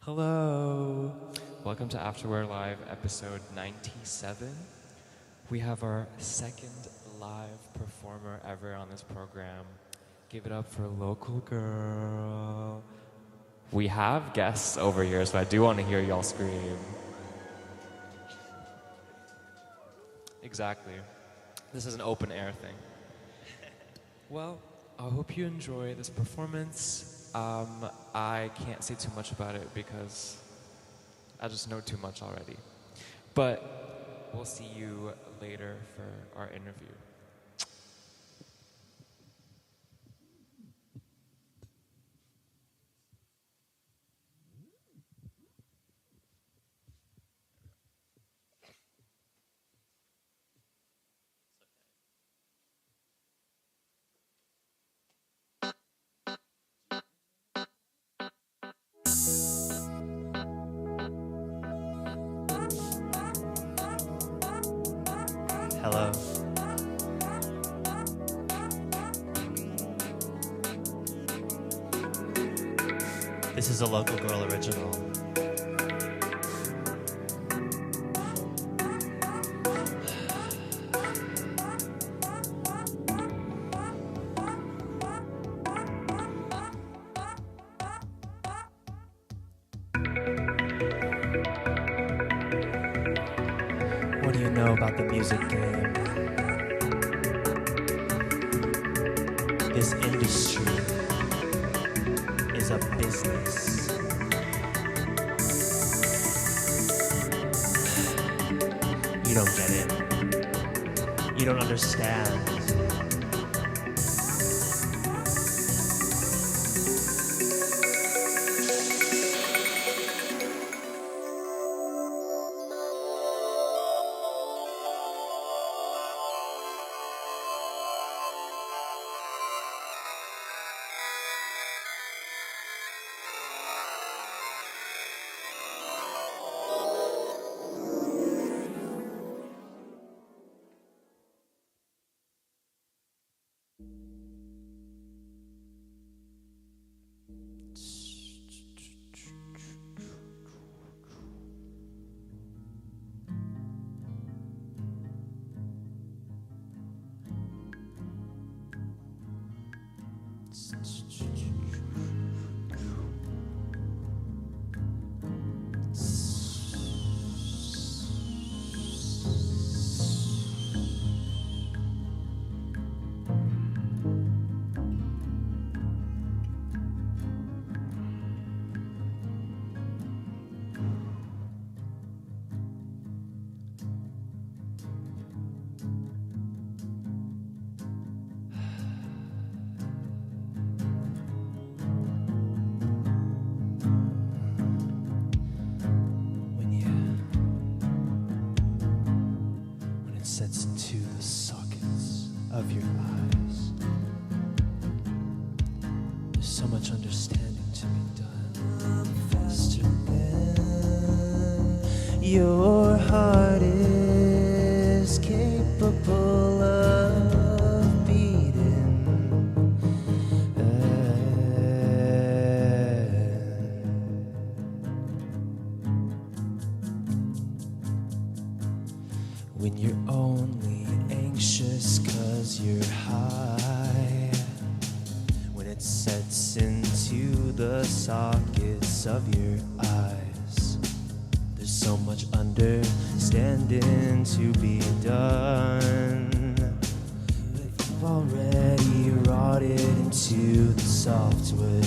Hello! Welcome to Afterware Live, episode 97. We have our second live performer ever on this program. Give it up for Local Girl. We have guests over here, so I do want to hear y'all scream. Exactly. This is an open air thing. Well, I hope you enjoy this performance. I can't say too much about it because I just know too much already. But we'll see you later for our interview. Hello. This is a Local Girl original. What do you know about the music game? This industry is a business. You don't get it. You don't understand. Sets into the sockets of your eyes. There's so much understanding to be done. Faster than your heart is capable of beating. When you're only anxious 'cause you're high, when it sets into the sockets of your eyes, there's so much understanding to be done. But you've already rotted into the software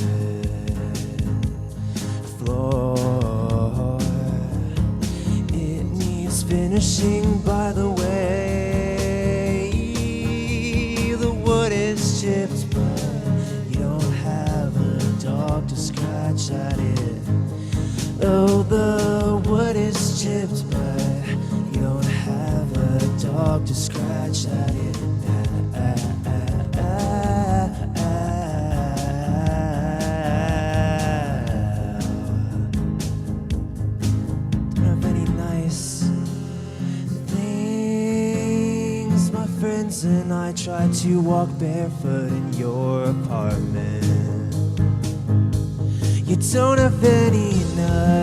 floor. It needs finishing, by the way. The wood is chipped, but you don't have a dog to scratch at it. Oh, the wood is chipped, but you don't have a dog to scratch at it. And I tried to walk barefoot in your apartment. You don't have any nuts.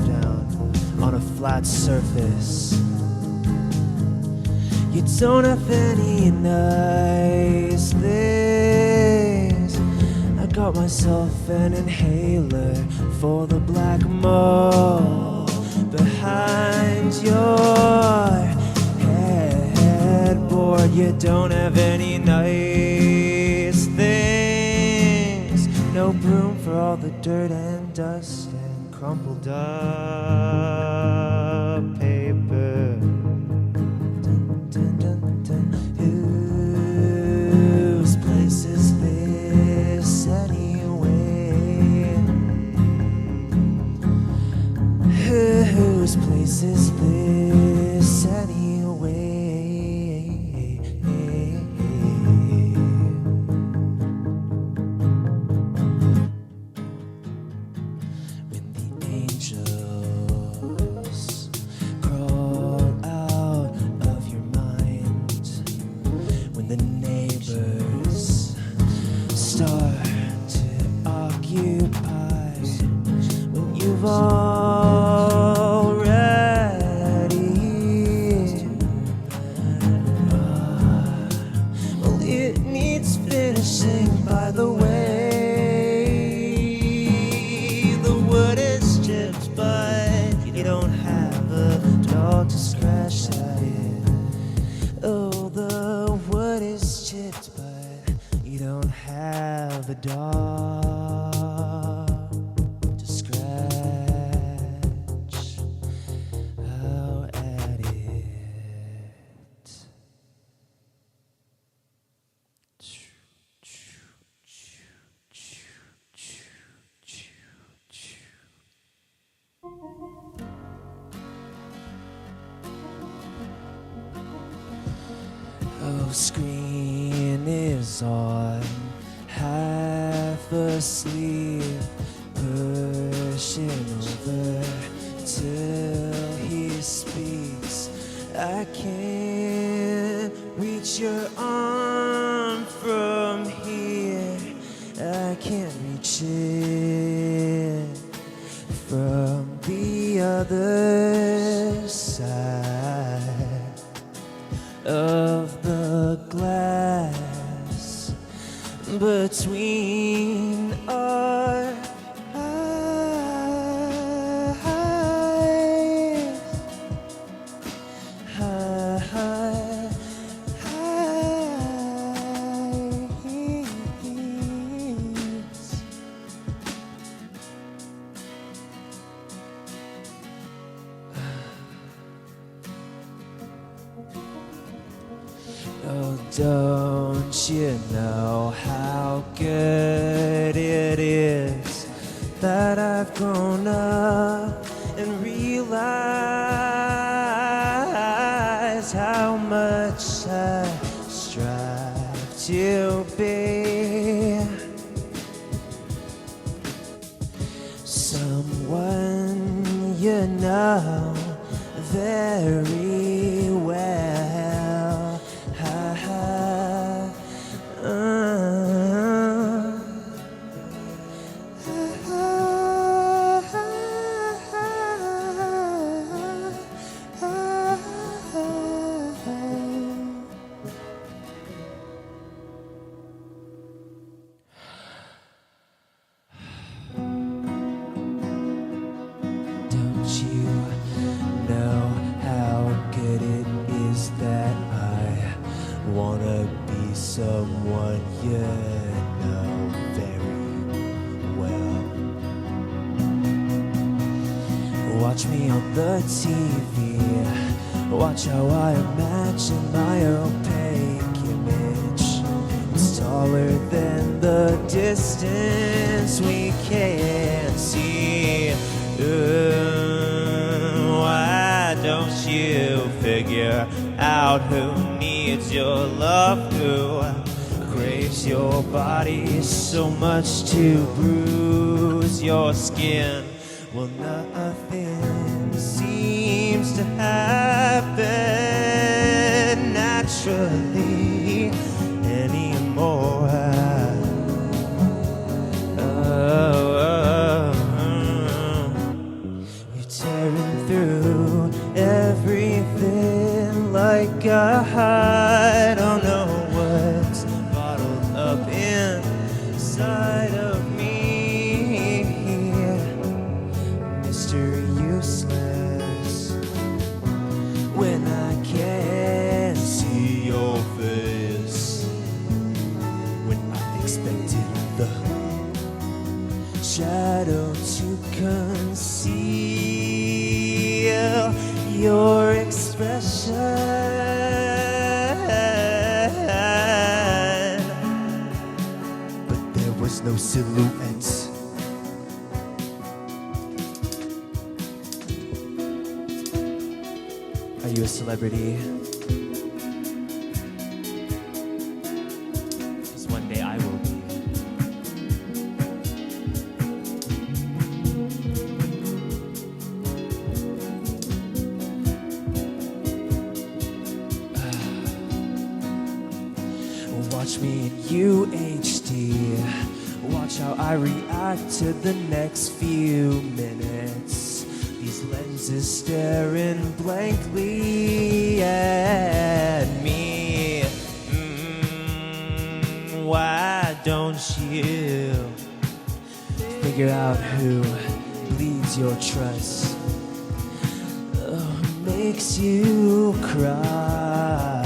down on a flat surface. You don't have any nice things. I got myself an inhaler for the black mold behind your headboard. You don't have any nice things. No room for all the dirt and dust and crumpled up paper. Dun, dun, dun, dun. Whose place is this anyway? Whose place is this anyway? When the angels crawl out of your mind, when the neighbors start to occupy, when you've already well, it needs finishing. By the way, the wood is chipped, but you don't have a dog to scratch at it. Oh, the wood is chipped, but you don't have a dog to scratch out at it. Oh, screen is on, half asleep, pushing over till he speaks. I can't reach your arm from here. I can't reach it from the other side of the glass between our oh, don't you know how good it is that I've grown up and realized how much I strive to be someone you know very well. Don't you know how good it is that I wanna be someone you know very well? Watch me on the TV, watch how I imagine my opaque image. It's taller than the distance we can't see. Ooh, why don't you figure out who needs your love, who craves your body so much to bruise your skin? Well, nothing seems to happen naturally anymore. You expected the shadow to conceal your expression. But there was no silhouette. Are you a celebrity? 'Cause one day I will be. Watch me in UHD. Watch how I react to the next few minutes. These lenses staring blankly at me. Why don't you figure out who bleeds your trust? Makes you cry.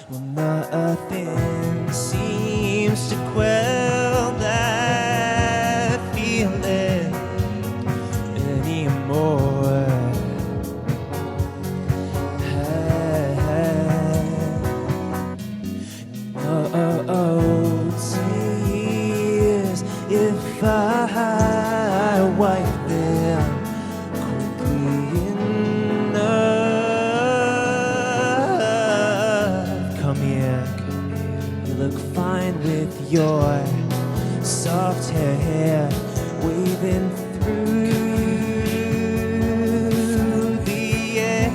Well, nothing seems to quell that feeling anymore. Tears, if I wipe them quickly enough. Come here, you look fine with your soft hair waving through the air.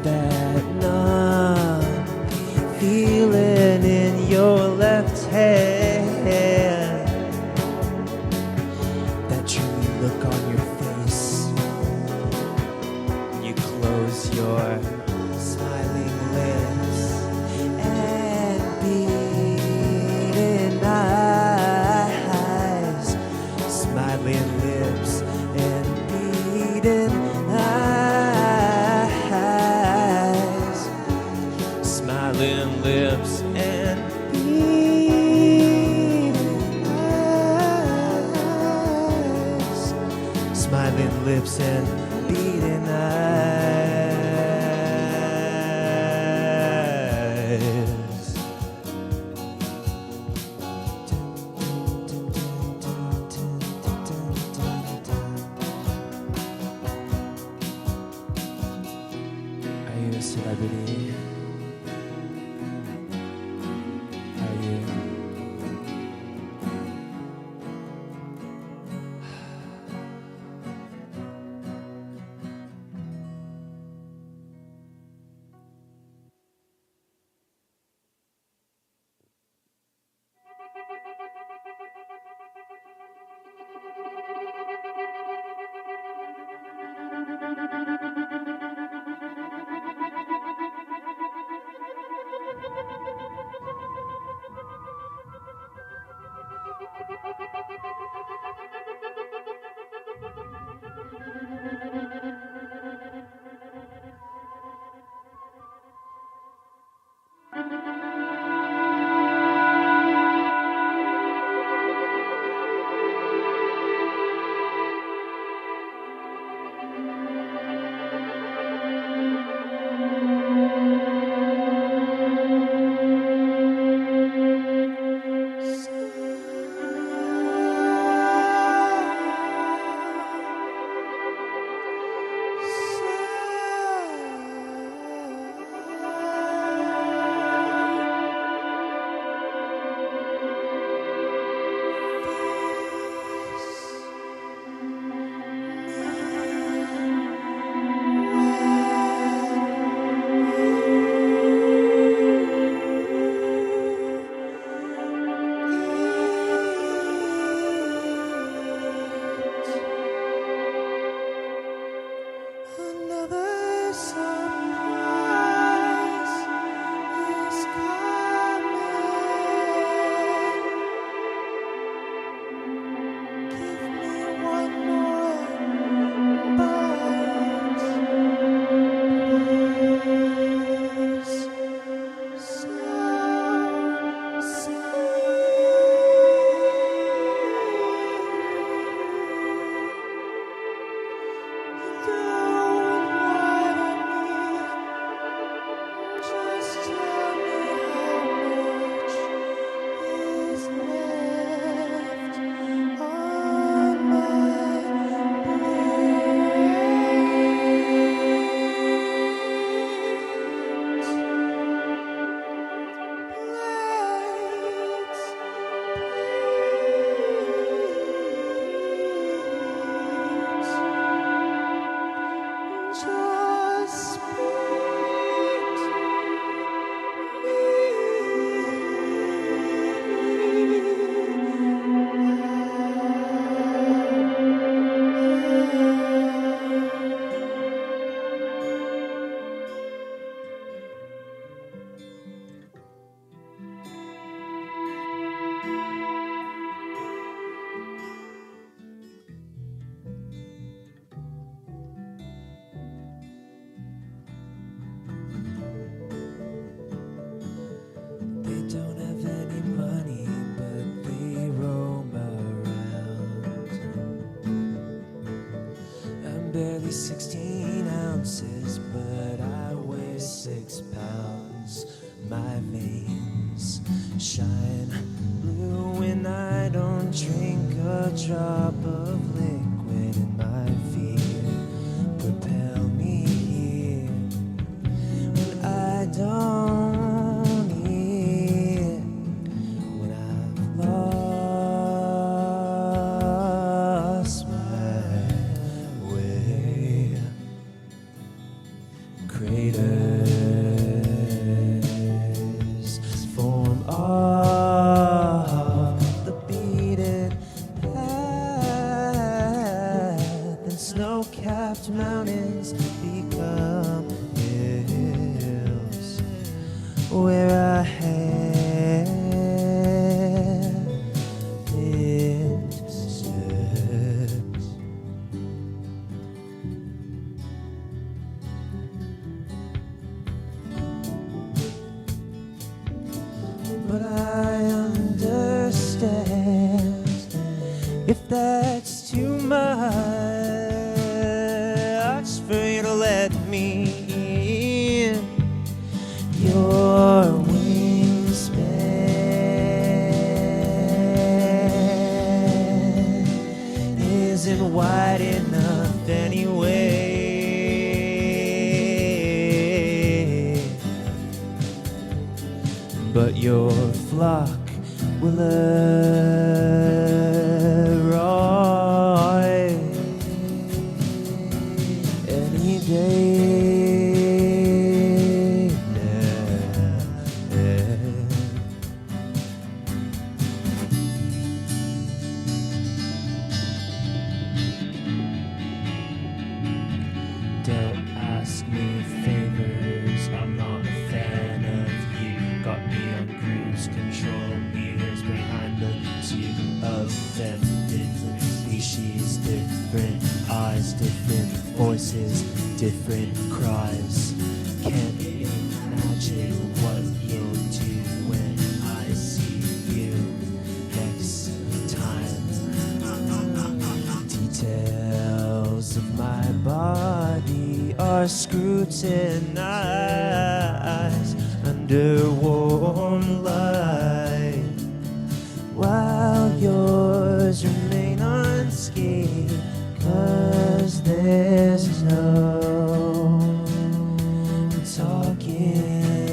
That numb feeling in your left hand, that dreamy look on your face when you close your smiling lips and beating eyes, smiling lips and beating eyes, smiling lips and beating eyes, smiling lips and beating eyes. Are you a celebrity? Are you? shine blue when I don't drink a drop of liquid in my feet. Propel me here when I don't need it, when I've lost my way. Craters form of the beaten path, and snow-capped mountains become hills where I have been steps. But I understand if that's too much for you to let me in. Your wingspan isn't wide enough anyway. But your flock will arrive any day now. Don't ask me favors, I'm not a fan of you. Got me on cruise control, meters behind the two of them. Different species, different eyes, different voices, different cries. Can't imagine what you'll do when I see you next time. Details of my body are scrutinized under warm light, while yours remain unscathed, 'cause there's no talking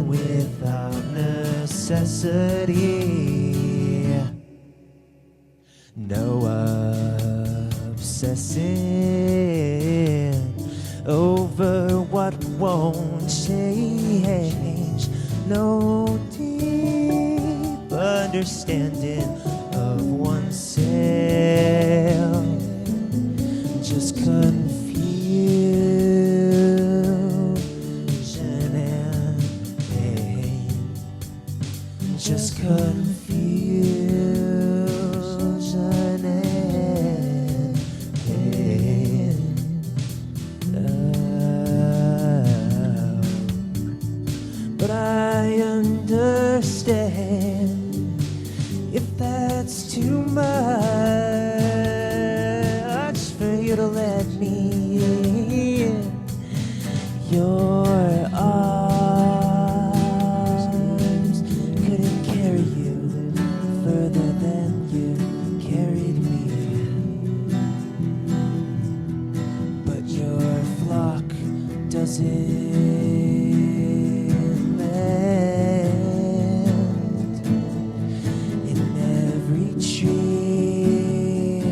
without necessity. No obsessing over what won't change. No deep understanding of oneself. Just confusion and pain. Just confusion and pain. But I understand if that's too much for you to let me in. Your arms couldn't carry you further than you carried me. But your flock doesn't land in every tree.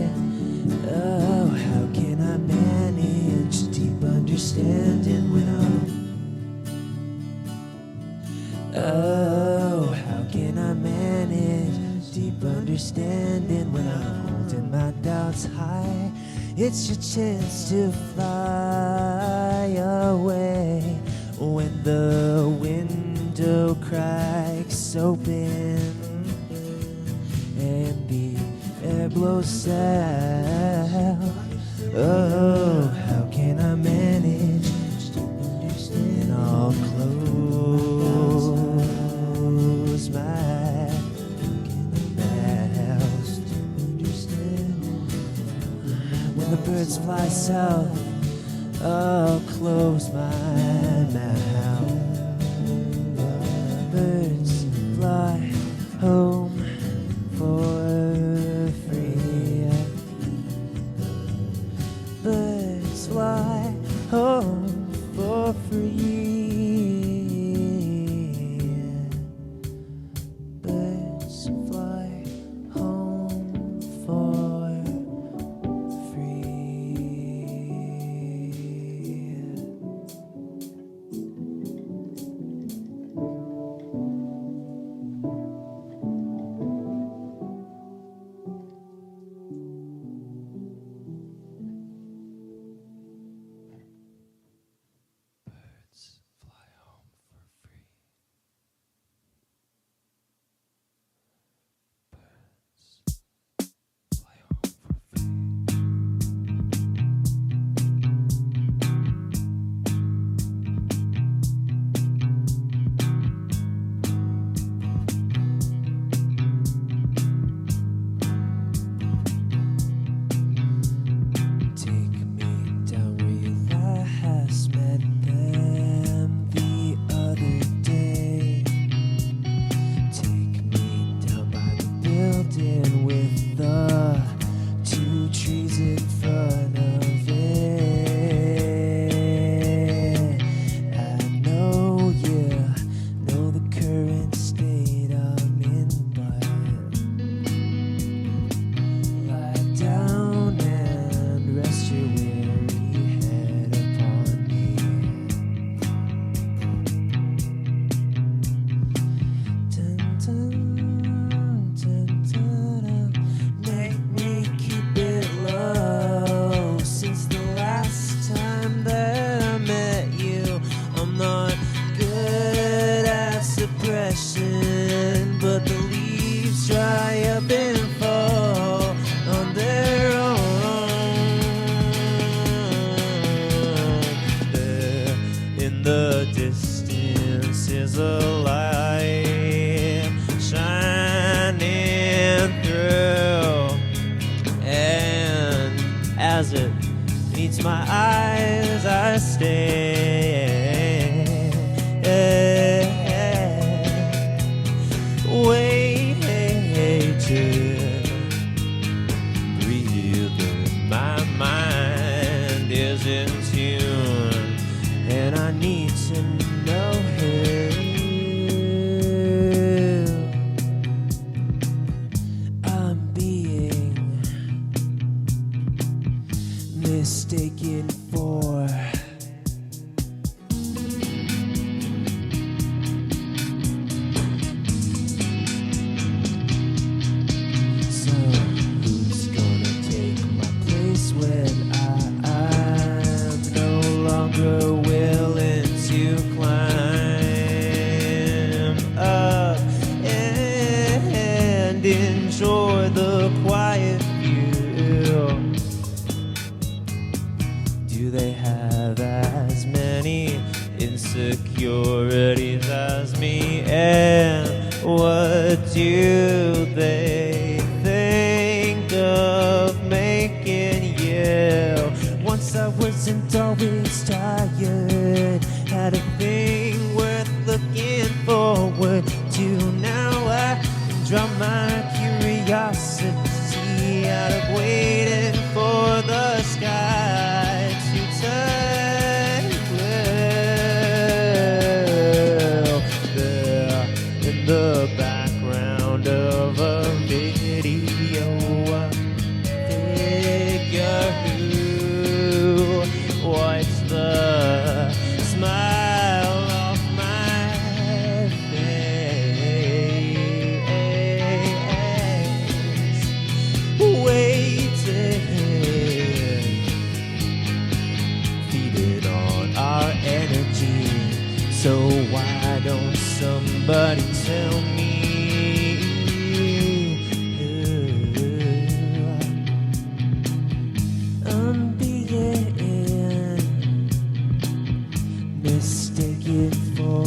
Oh, how can I manage deep understanding when Oh, how can I manage deep understanding when I'm holding my doubts high? It's your chance to fly away when the window cracks open and the air blows out. Oh, how can I manage and I'll close my mouth. When the birds fly south, I'll close my mouth. Birds passion, but the leaves dry up and fall on their own. There in the distance is a light shining through, and as it meets my eyes, I stay. Waiting, breathing, my mind is in tune, and I need to know who I'm being mistaken for. Willing to climb up and enjoy the quiet view. Do they have as many insecurities as me? And what do they think of making you? Once I wasn't always tired, had a thing worth looking forward to. Now I can draw my curiosity out of waiting for the sky to turn blue. There in the background of a video, figure wipes the smile off my face, waiting, feeding on our energy. So why don't somebody tell me I'm being mistaken for?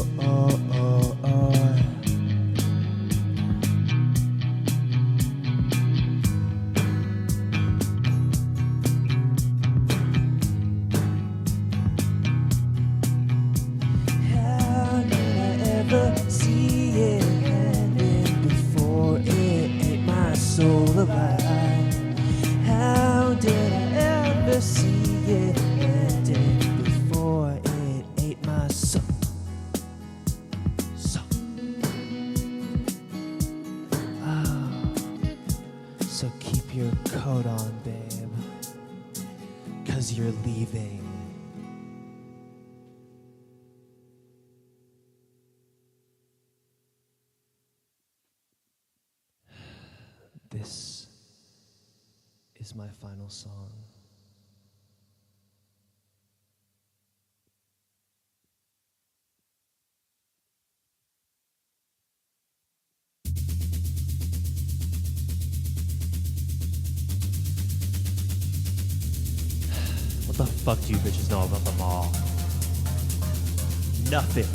How did I ever see it happen before it ate my soul alive? How did I ever see it ending before it ate my soul? So keep your coat on, babe, 'cause you're leaving. This is my final song. What the fuck do you bitches know about the mall? Nothing.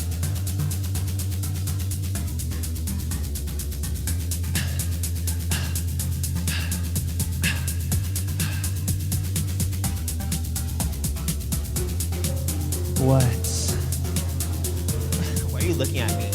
What? Why are you looking at me?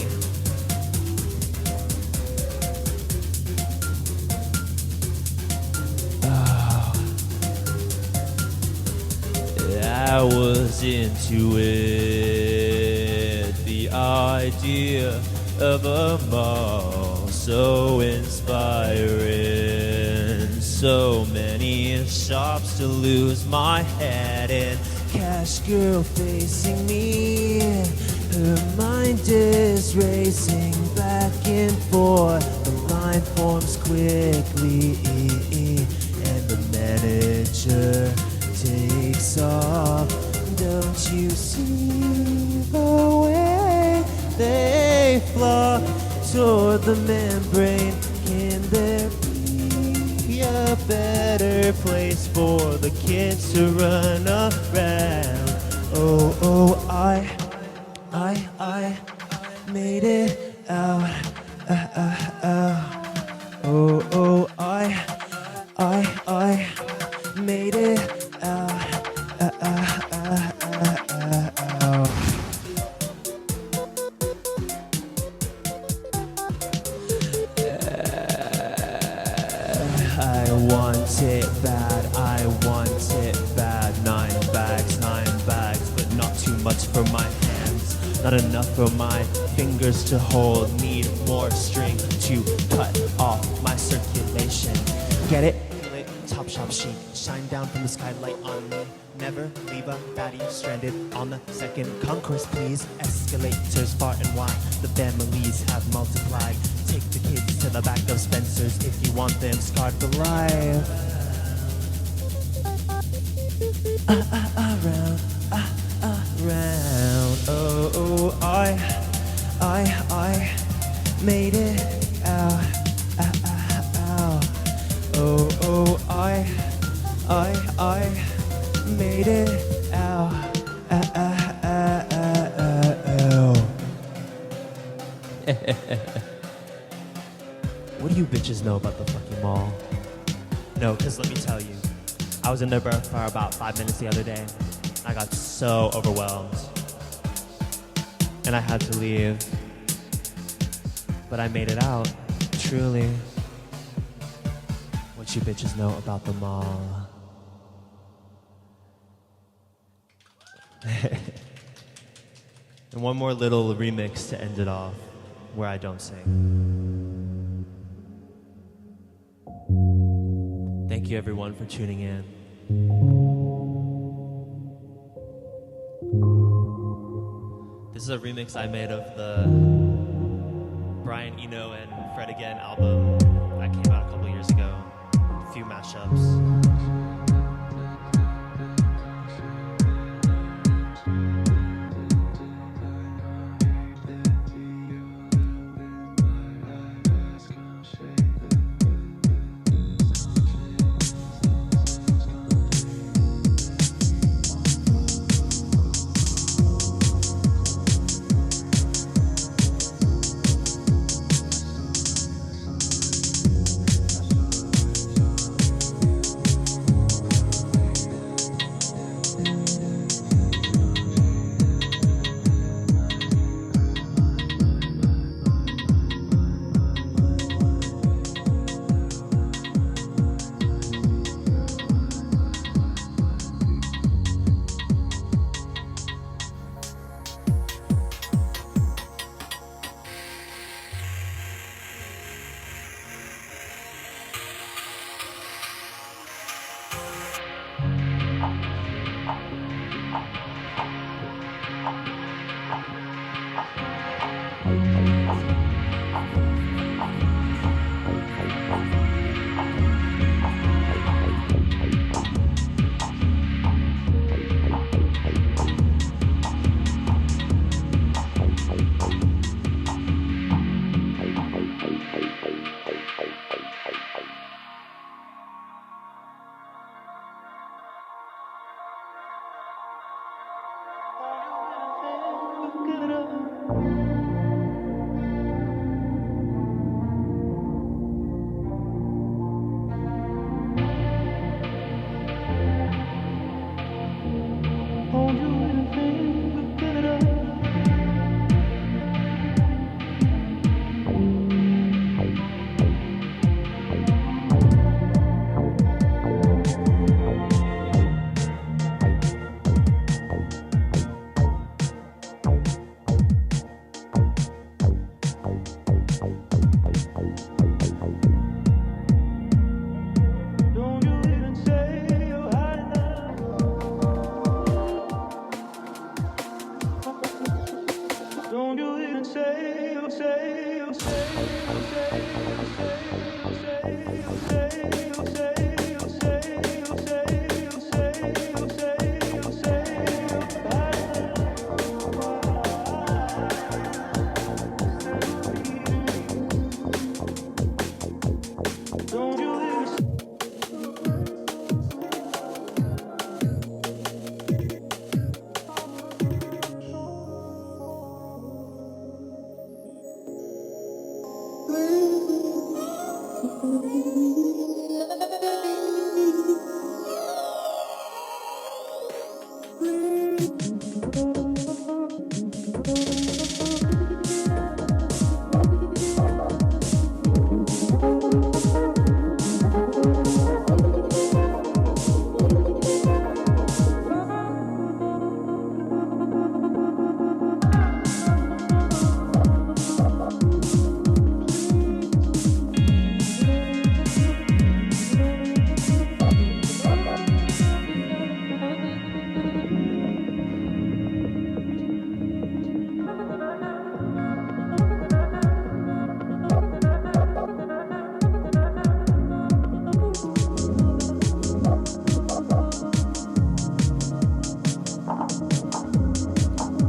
I was into it, the idea of a mall, so inspiring, so many shops to lose my head in. Cash girl facing me, her mind is racing back and forth, the line forms quickly, and the manager takes off. Don't you see the way they flock toward the membrane. Can there be a better place for the kids to run around? Oh, oh, I made it out. Oh, oh, I made it out. I want it bad. 9 bags, but not too much for my hands. Not enough for my fingers to hold. Need more string to cut off my circulation. Get it? Top shelf chic, shine down from the skylight on me. Never leave a baddie stranded on the second concourse, please. Escalators far and wide, the families have multiplied. Take the kids to the back of Spencer's if you want them scarred for life. Around, oh, oh, I made it out. Oh, oh, I made it out. What do you bitches know about the fucking mall? No, because let me tell you, I was in there for about 5 minutes the other day. I got so overwhelmed. And I had to leave. But I made it out, truly. What you bitches know about the mall? And one more little remix to end it off, where I don't sing. Thank you everyone for tuning in. This is a remix I made of the Brian Eno and Fred Again album that came out a couple years ago. A few mashups.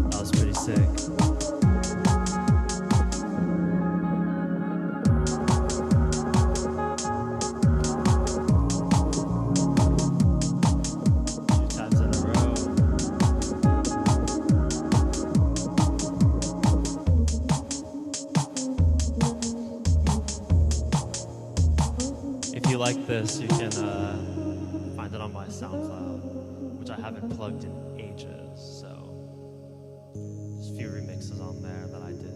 That was pretty sick. Two times in a row. If you like this, you can find it on my SoundCloud, which I haven't plugged in ages, so there's a few remixes on there that I did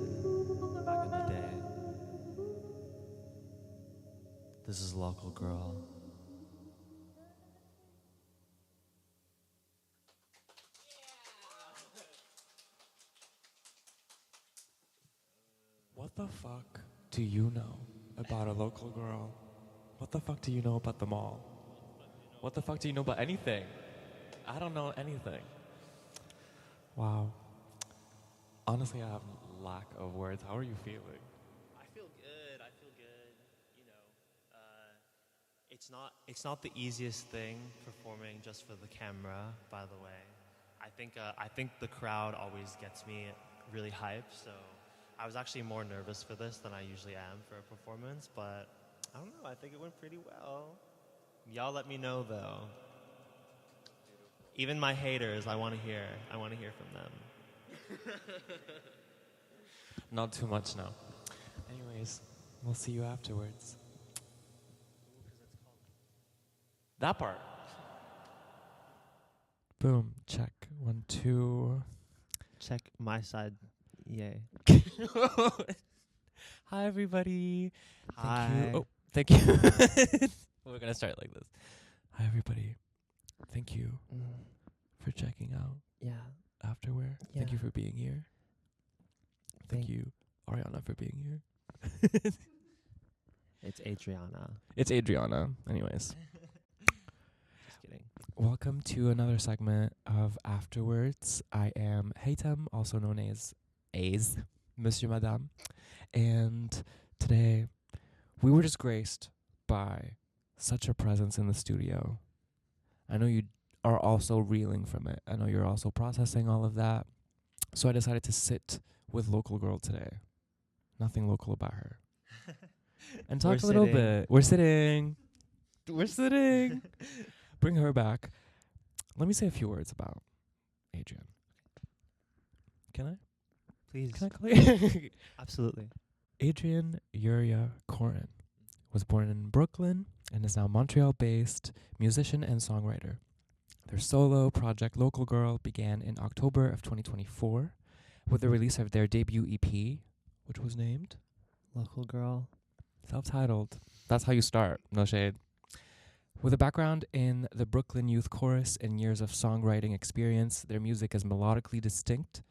back in the day. This is Local Girl. What the fuck do you know about a local girl? What the fuck do you know about the mall? What the fuck do you know about anything? I don't know anything. Wow. Honestly, I have lack of words. How are you feeling? I feel good. You know, it's not the easiest thing performing just for the camera. By the way, I think the crowd always gets me really hyped. So I was actually more nervous for this than I usually am for a performance. But I don't know. I think it went pretty well. Y'all let me know though. Even my haters, I want to hear from them. Not too much now. Anyways, we'll see you afterwards. That part. Boom. Check. 1, 2. Check my side. Yay. Hi, everybody. Hi. Thank you. We're going to start like this. Hi, everybody. Thank you for checking out Yeah. Afterwear. Yeah. Thank you for being here. Thank you, Ariana, for being here. It's Adriana. It's Adriana. Anyways. Just kidding. Welcome to another segment of Afterwards. I am Haytham, also known as Monsieur Madame. And today, we were just graced by such a presence in the studio. I know you are also reeling from it. I know you're also processing all of that. So I decided to sit with Local Girl today. Nothing local about her. And talk a little bit. We're sitting. Bring her back. Let me say a few words about Adrian. Can I? Please. Can I call you? Absolutely. Adrian Yurija Korin was born in Brooklyn and is now Montreal-based musician and songwriter. Their solo project Local Girl began in October of 2024 with the release of their debut EP, which was named Local Girl. Self-titled. That's how you start. No shade. With a background in the Brooklyn Youth Chorus and years of songwriting experience, their music is melodically distinct,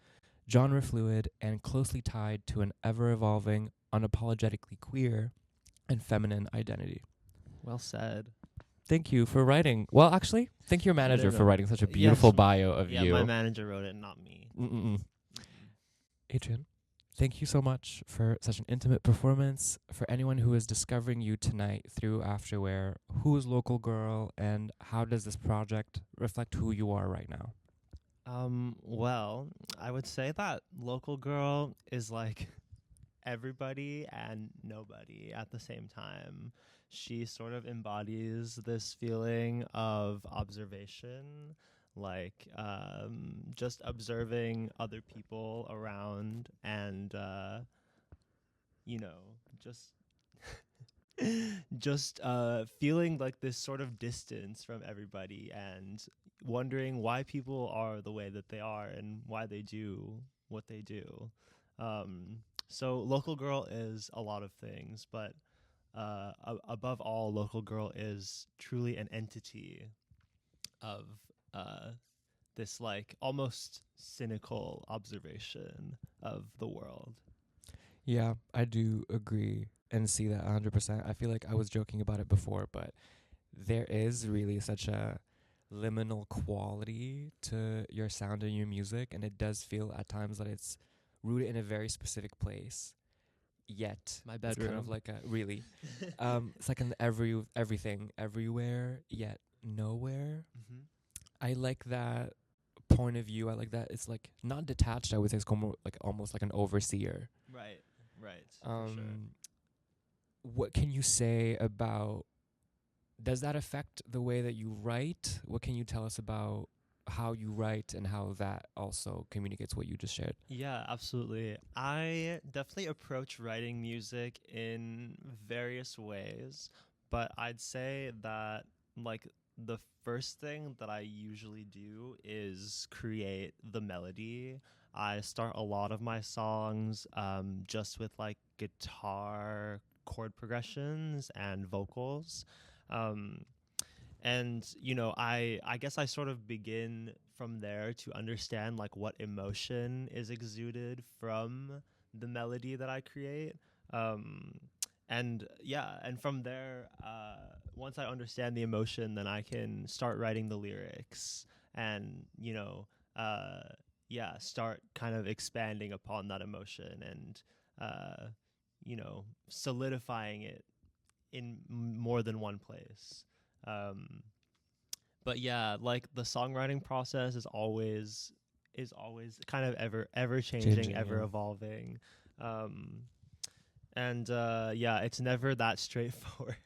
genre fluid, and closely tied to an ever-evolving, unapologetically queer and feminine identity. Well said. Thank you for writing. Well, actually, thank your manager for writing such a beautiful bio of you. Yeah, my manager wrote it, not me. Adrian, thank you so much for such an intimate performance. For anyone who is discovering you tonight through Afterwear, who is Local Girl and how does this project reflect who you are right now? Well, I would say that Local Girl is like everybody and nobody at the same time. She sort of embodies this feeling of observation, like just observing other people around and, just just feeling like this sort of distance from everybody and wondering why people are the way that they are and why they do what they do. So Local Girl is a lot of things, but above all, Local Girl is truly an entity of this like almost cynical observation of the world. Yeah, I do agree and see that 100%. I feel like I was joking about it before, but there is really such a liminal quality to your sound and your music, and it does feel at times that it's rooted in a very specific place. Yet My it's bedroom. kind of like a really, it's like an everything everywhere yet nowhere. Mm-hmm. I like that point of view. I like that it's like not detached. I would say it's like almost like an overseer. Right. For sure. What can you say about? Does that affect the way that you write? What can you tell us about how you write and how that also communicates what you just shared? Yeah, absolutely. I definitely approach writing music in various ways, but I'd say that like the first thing that I usually do is create the melody. I start a lot of my songs just with like guitar chord progressions and vocals. And you know, I guess I sort of begin from there to understand like what emotion is exuded from the melody that I create. And yeah, and from there, once I understand the emotion, then I can start writing the lyrics and, you know, yeah, start kind of expanding upon that emotion and, you know, solidifying it in more than one place. But yeah, like the songwriting process is always kind of ever changing, ever yeah. evolving. And yeah, it's never that straightforward.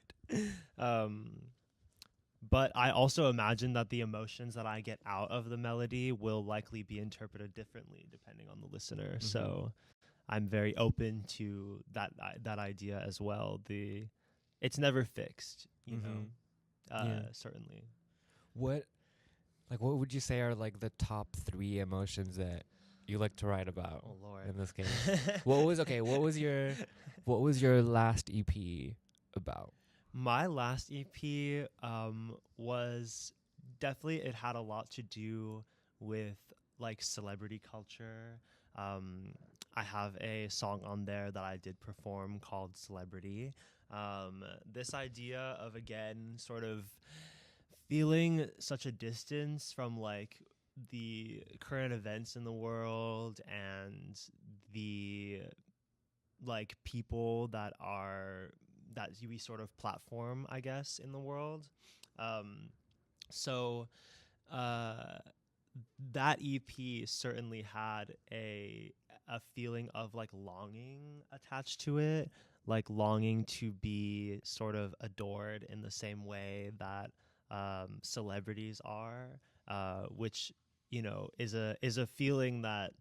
But I also imagine that the emotions that I get out of the melody will likely be interpreted differently depending on the listener. Mm-hmm. So I'm very open to that idea as well. It's never fixed, you know. Yeah. Certainly. What would you say are like the top 3 emotions that you like to write about? Oh Lord. In this case, what was your last EP about? My last EP was definitely, it had a lot to do with like celebrity culture. I have a song on there that I did perform called Celebrity. This idea of, again, sort of feeling such a distance from like the current events in the world and the like people that we sort of platform, I guess, in the world. So that EP certainly had a feeling of like longing attached to it, like longing to be sort of adored in the same way that celebrities are, which, you know, is a feeling that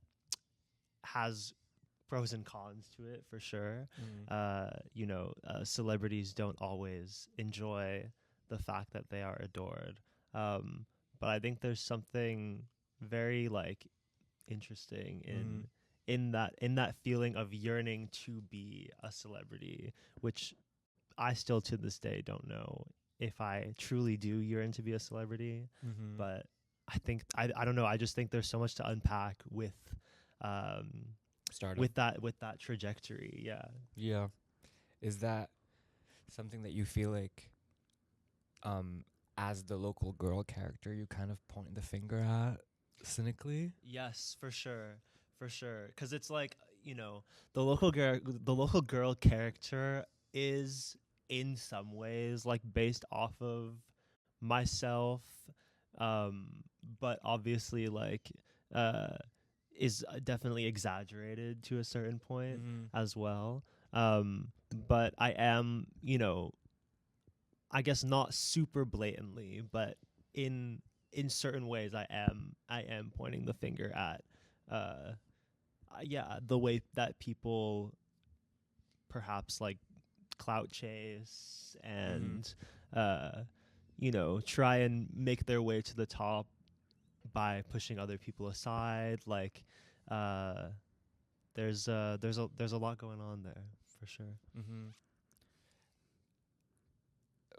has pros and cons to it for sure. You know, celebrities don't always enjoy the fact that they are adored. But I think there's something very like interesting in that feeling of yearning to be a celebrity, which I still to this day don't know if I truly do yearn to be a celebrity. But I think I don't know. I just think there's so much to unpack with Stardom. with that trajectory. Yeah. Is that something that you feel like as the local girl character you kind of point the finger at cynically? Yes, for sure, because it's like, you know, the local girl character is in some ways like based off of myself, but obviously like is definitely exaggerated to a certain point as well. But I am, you know, I guess not super blatantly, but in certain ways I am pointing the finger at yeah, the way that people perhaps like clout chase and try and make their way to the top by pushing other people aside. Like there's a lot going on there for sure.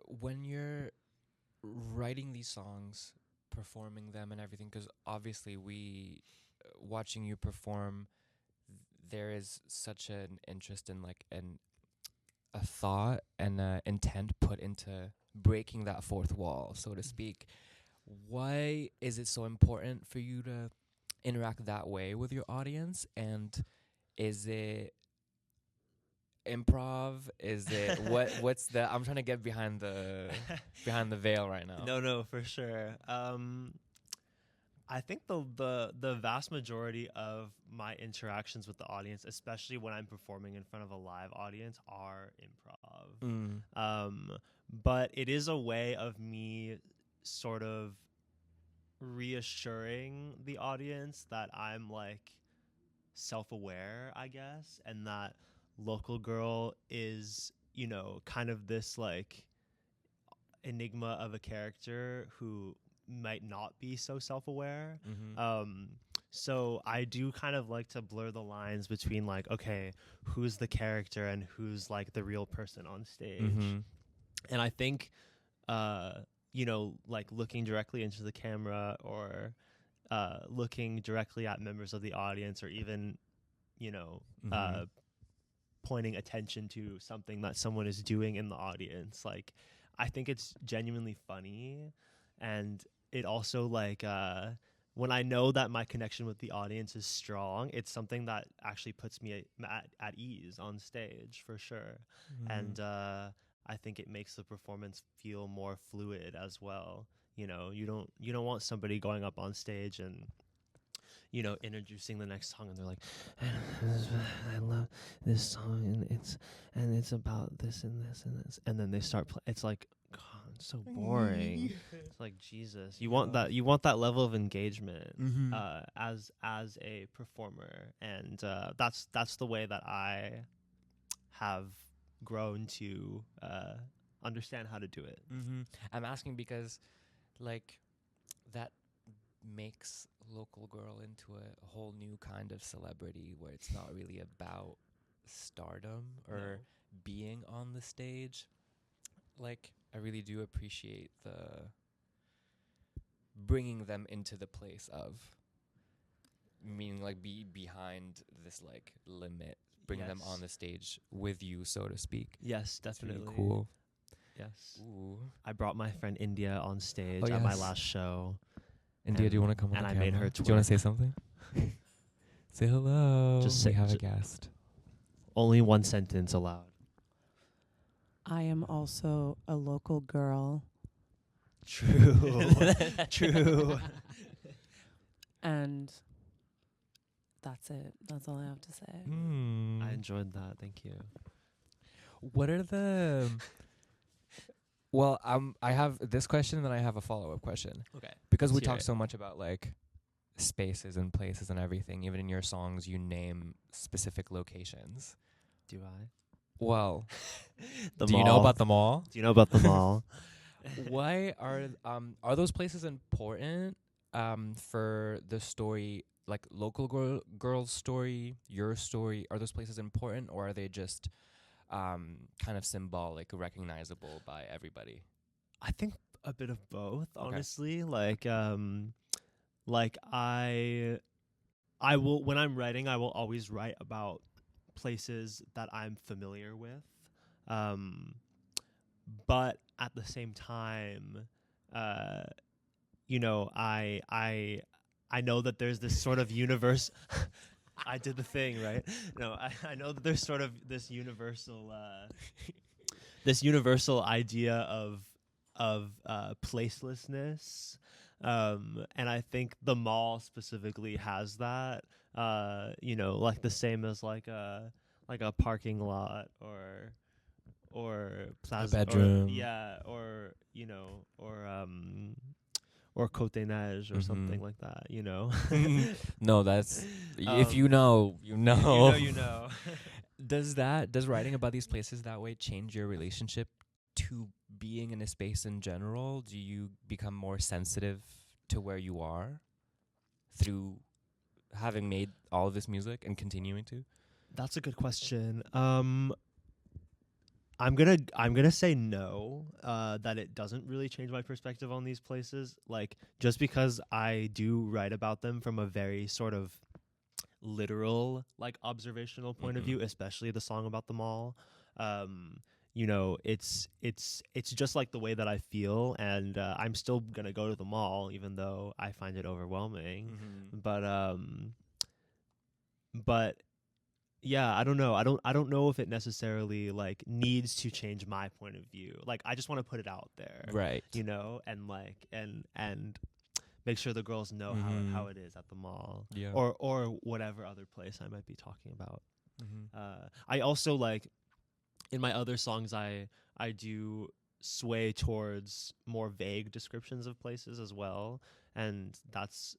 When you're writing these songs, performing them and everything, because obviously watching you perform, there is such an interest in like a thought and intent put into breaking that fourth wall, so to speak. Why is it so important for you to interact that way with your audience? And is it improv? Is it what's the I'm trying to get behind the veil right now. No, for sure. I think the vast majority of my interactions with the audience, especially when I'm performing in front of a live audience, are improv. But it is a way of me sort of reassuring the audience that I'm like self-aware, I guess, and that Local Girl is, kind of this like enigma of a character who might not be so self-aware. So I do kind of like to blur the lines between like, okay, who's the character and who's like the real person on stage. And I think like looking directly into the camera or looking directly at members of the audience, or even pointing attention to something that someone is doing in the audience, like I think it's genuinely funny. And it also like when I know that my connection with the audience is strong, it's something that actually puts me at ease on stage for sure. And I think it makes the performance feel more fluid as well. You don't want somebody going up on stage and introducing the next song and they're like, I love this song and it's about this and this and this, and then they start it's like, God, it's so boring. It's like, Jesus, you want that level of engagement as a performer, and that's the way that I have grown to understand how to do it. I'm asking because like that makes Local Girl into a whole new kind of celebrity where it's not really about stardom or being on the stage. Like I really do appreciate the bringing them into the place of meaning, like be behind this like limit, bringing them on the stage with you, so to speak. Yes, definitely. Really cool. Yes. Ooh. I brought my friend India on stage at my last show. India, do you want to come on? And the I camera? made her Do you want to say something? Say hello. Just we have a guest. Only one sentence allowed. I am also a local girl. True. True. And that's it. That's all I have to say. I enjoyed that. Thank you. What are the... Well, I have this question, and then I have a follow-up question. Okay. Because we talk so much about, like, spaces and places and everything. Even in your songs, you name specific locations. Do I? Well, do you know about the mall? Do you know about the mall? Why are those places important for the story, like Local Girl's story, your story? Are those places important, or are they just kind of symbolic, recognizable by everybody? I think a bit of both, honestly. Like I will, when I'm writing, I will always write about places that I'm familiar with. But at the same time, I know that there's this sort of universe. I did the thing, right? No, I know that there's sort of this universal idea of placelessness, and I think the mall specifically has that. Like the same as like a parking lot or plaza, a bedroom, or Côte Neige or something like that, No, that's if you know, you know. You know. Does writing about these places that way change your relationship to being in a space in general? Do you become more sensitive to where you are through having made all of this music and continuing to? That's a good question. I'm gonna say no. That it doesn't really change my perspective on these places. Like, just because I do write about them from a very sort of literal, like, observational point of view, especially the song about the mall. You know, it's just like the way that I feel, and I'm still gonna go to the mall even though I find it overwhelming. But yeah, I don't know. I don't know if it necessarily like needs to change my point of view. Like, I just want to put it out there, Right. you know, and like and make sure the girls know how it is at the mall, Yeah. or whatever other place I might be talking about. I also, like, in my other songs, I do sway towards more vague descriptions of places as well, and that's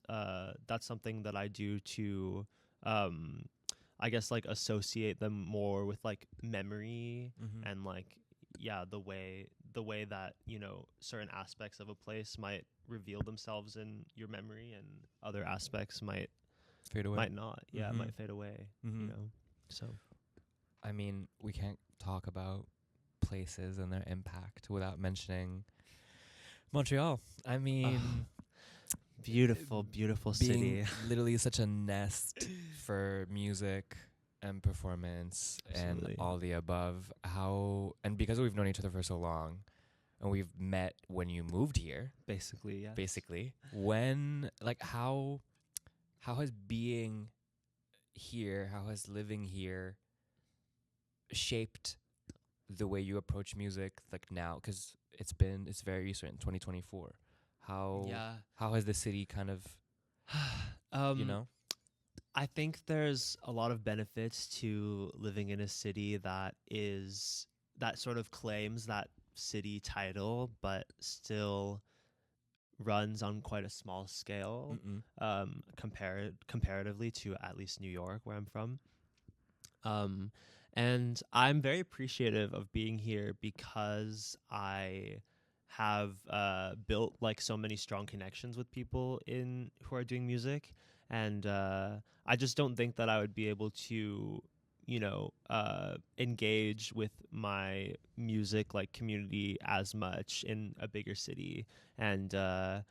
something that I do to I guess, like, associate them more with like memory and like, yeah, the way that, you know, certain aspects of a place might reveal themselves in your memory and other aspects might Fade away. might not. Yeah, it might fade away. You know, so I mean, we can't talk about places and their impact without mentioning Montreal. I mean, beautiful being city. literally such a nest for music and performance Absolutely. and all the above. And because we've known each other for so long and we've met when you moved here, Basically, yeah. when, like, how has being here, how has living here shaped the way you approach music, like, now? Because it's very recent, 2024. How has the city kind of, you know? I think there's a lot of benefits to living in a city that sort of claims that city title, but still runs on quite a small scale, comparatively to at least New York, where I'm from. And I'm very appreciative of being here because I have built like so many strong connections with people who are doing music, and I just don't think that I would be able to, you know, engage with my music like community as much in a bigger city. And I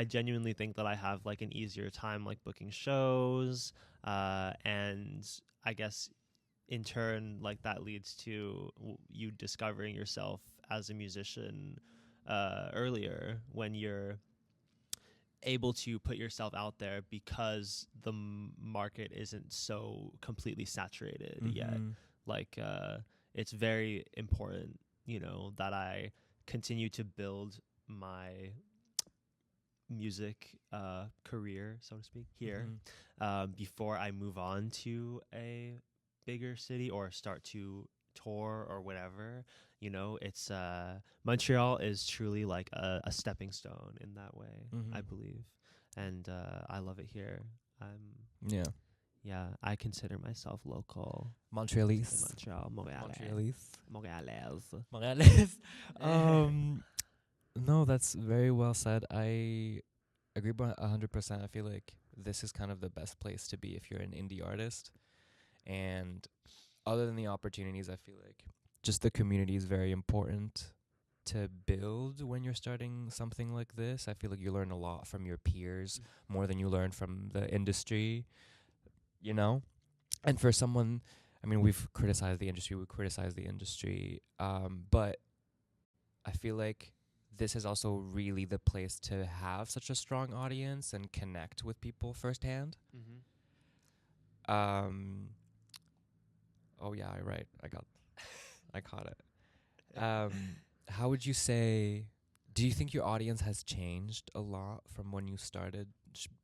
genuinely think that I have like an easier time like booking shows, and I guess in turn, like, that leads to you discovering yourself as a musician earlier, when you're able to put yourself out there because the market isn't so completely saturated yet. Like, it's very important, you know, that I continue to build my music career, so to speak, here before I move on to a bigger city or start to tour or whatever. You know, it's Montreal is truly like a stepping stone in that way, I believe, and I love it here. I consider myself local. Montrealese. Montreal, Montrealese. No, that's very well said. I agree 100%. I feel like this is kind of the best place to be if you're an indie artist. And other than the opportunities, I feel like just the community is very important to build when you're starting something like this. I feel like you learn a lot from your peers, more than you learn from the industry, you know? And for someone, I mean, we've criticized the industry, but I feel like this is also really the place to have such a strong audience and connect with people firsthand. Oh yeah, right. I caught it. How would you say? Do you think your audience has changed a lot from when you started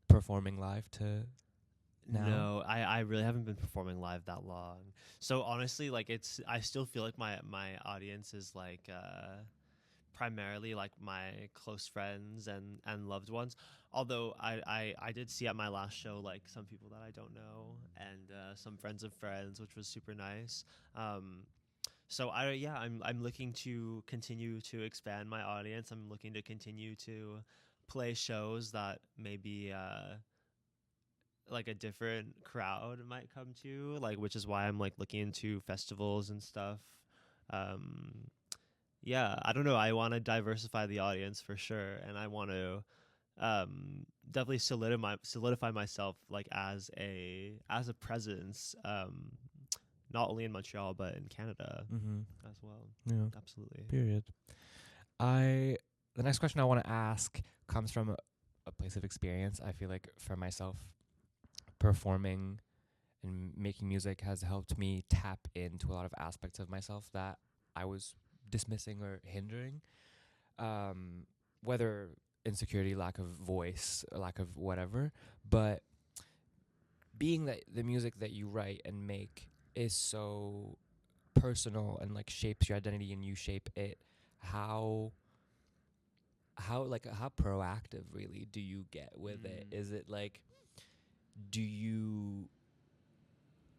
performing live to now? No, I really haven't been performing live that long. So honestly, like, I still feel like my audience is like primarily like my close friends and loved ones. Although I did see at my last show like some people that I don't know and some friends of friends, which was super nice. So I'm looking to continue to expand my audience. I'm looking to continue to play shows that maybe like a different crowd might come to, like, which is why I'm like looking into festivals and stuff. Yeah, I don't know. I want to diversify the audience for sure, and I want to definitely solidify myself like as a presence, not only in Montreal but in Canada as well. Yeah. Absolutely. Period. The next question I want to ask comes from a place of experience. I feel like for myself, performing and making music has helped me tap into a lot of aspects of myself that I was dismissing or hindering, whether insecurity, lack of voice, lack of whatever. But being that the music that you write and make is so personal and like shapes your identity and you shape it, how proactive really do you get with it? Is it like, do you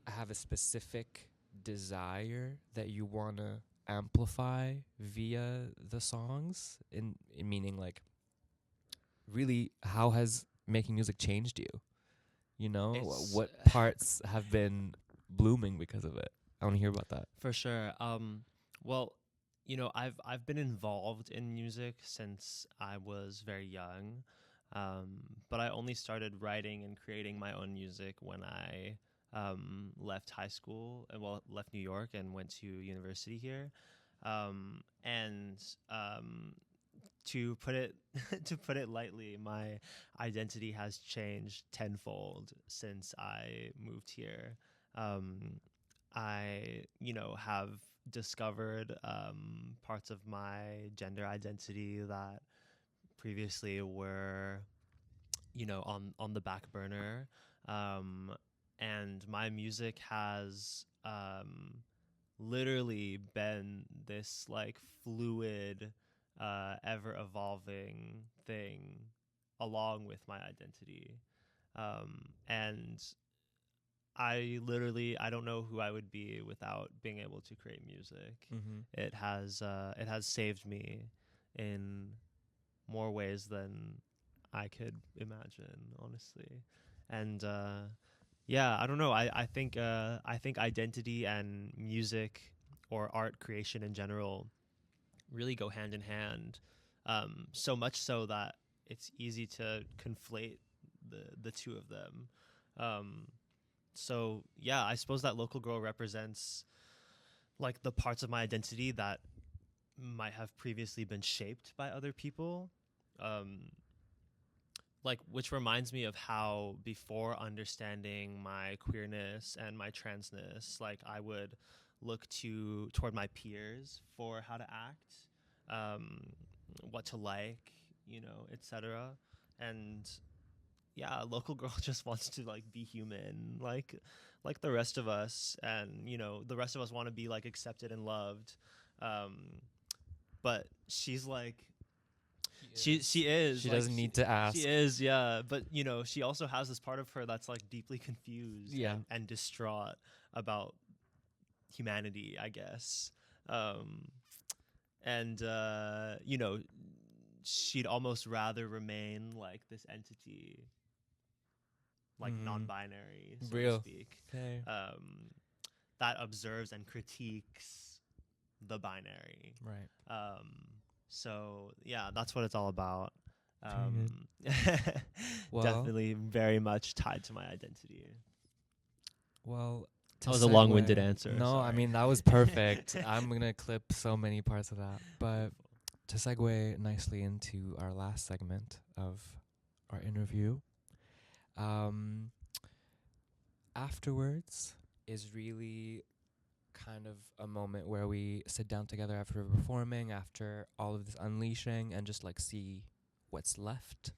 have a specific desire that you want to amplify via the songs? In meaning, like, really, how has making music changed you? You know, what parts have been blooming because of it? I want to hear about that. For sure. Well, you know, I've been involved in music since I was very young, but I only started writing and creating my own music when I left high school and left New York and went to university here. To put it lightly, my identity has changed tenfold since I moved here. I, have discovered parts of my gender identity that previously were, on the back burner. And my music has literally been this like fluid, ever evolving thing along with my identity. And I don't know who I would be without being able to create music. It has saved me in more ways than I could imagine, honestly. And I don't know. I think identity and music or art creation in general really go hand in hand. So much so that it's easy to conflate the two of them. So yeah, I suppose that Local Girl represents like the parts of my identity that might have previously been shaped by other people. Which reminds me of how before understanding my queerness and my transness, like I would look toward my peers for how to act, what to like, etc. And yeah, Local Girl just wants to like be human, like the rest of us, and the rest of us want to be like accepted and loved. But she's like, she is. She doesn't need to ask. She is, yeah. But she also has this part of her that's like deeply confused, and distraught about humanity, I guess. She'd almost rather remain like this entity, like non-binary, so to speak, that observes and critiques the binary. Right. So yeah, that's what it's all about. Well, definitely very much tied to my identity. Well, that was a long-winded answer. No, sorry. I mean, that was perfect. I'm going to clip so many parts of that. But to segue nicely into our last segment of our interview, afterwards is really kind of a moment where we sit down together after performing, after all of this unleashing, and just like see what's left.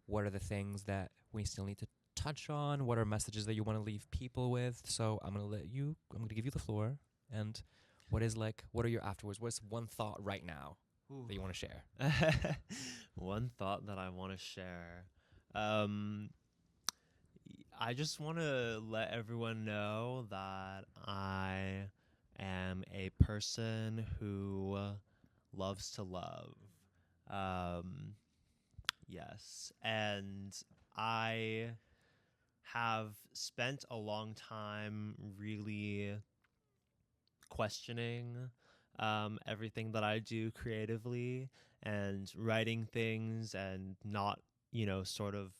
What are the things that we still need to touch on? What are messages that you want to leave people with? So I'm going to give you the floor. And what are your afterwards? What's one thought right now? that you want to share? One thought that I want to share. I just want to let everyone know that I am a person who loves to love. Yes. And I have spent a long time really questioning everything that I do creatively and writing things and not, sort of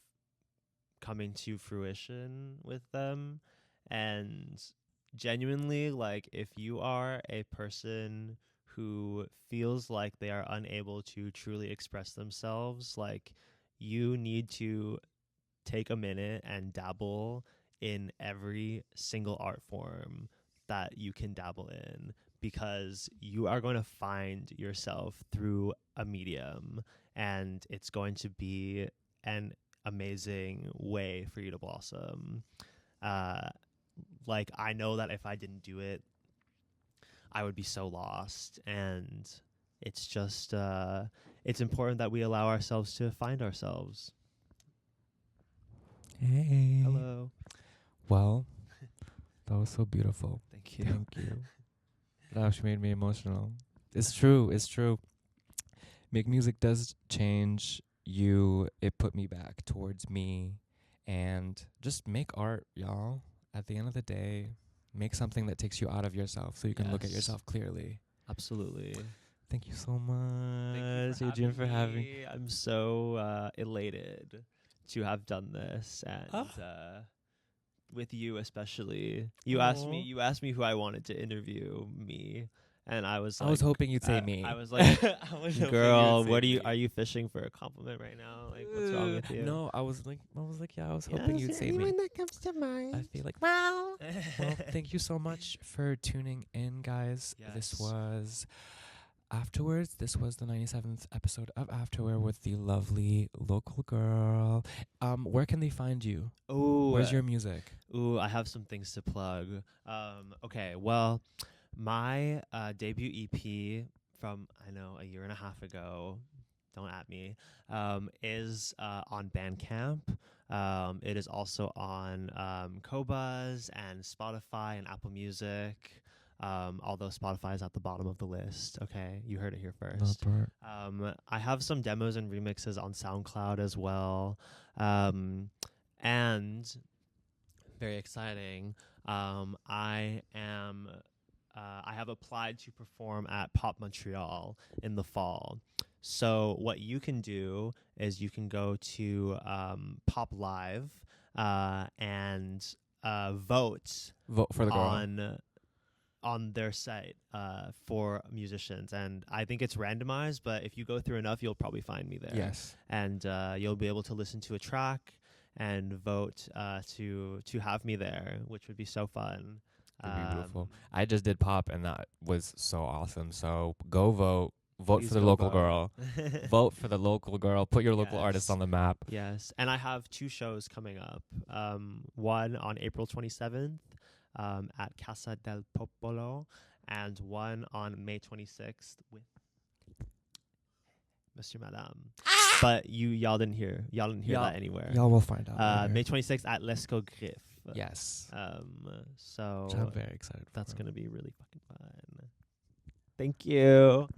coming to fruition with them. And genuinely, like, if you are a person who feels like they are unable to truly express themselves, like, you need to take a minute and dabble in every single art form that you can dabble in, because you are going to find yourself through a medium, and it's going to be an amazing way for you to blossom. Like, I know that if I didn't do it, I would be so lost, and it's just it's important that we allow ourselves to find ourselves. Hey. Hello. Well, that was so beautiful. Thank you. Thank you. That actually made me emotional. It's true. It's true. Make music does change you. It put me back towards me. And just make art, y'all. At the end of the day, make something that takes you out of yourself so you can look at Yes. yourself clearly. Absolutely. Thank you so much, Thank you Adrian, for having me. I'm so elated to have done this, and with you especially. You asked me who I wanted to interview me, and I was like, I was hoping you'd say me. I was like, girl, what are you fishing for a compliment right now? Like, what's wrong with you? No, I was like, yeah, I was hoping you'd say me. that comes to mind? I feel like, well, thank you so much for tuning in, guys. This Yes. was Afterwards. This was the 97th episode of Afterward with the lovely local girl. Where can they find you? Ooh, Where's your music? Ooh, I have some things to plug. Okay, well, my debut EP from, a year and a half ago, don't at me, is on Bandcamp. It is also on Qobuz and Spotify and Apple Music, although Spotify is at the bottom of the list. Okay, you heard it here first. I have some demos and remixes on SoundCloud as well. And very exciting, I have applied to perform at Pop Montreal in the fall. So what you can do is you can go to Pop Live and vote for the girl on their site for musicians. And I think it's randomized, but if you go through enough, you'll probably find me there. Yes. And you'll be able to listen to a track and vote to have me there, which would be so fun. It'd be beautiful. I just did Pop, and that was so awesome. So go vote. Vote for the local girl. Vote for the local girl. Put your local artist on the map. Yes. And I have 2 shows coming up. One on April 27th at Casa del Popolo, and one on May 26th with Monsieur Madame. But y'all didn't hear that anywhere. Y'all will find out. May 26th at L'Esco Griff. Yes. So which I'm very excited for. That's going to be really fucking fun. Thank you.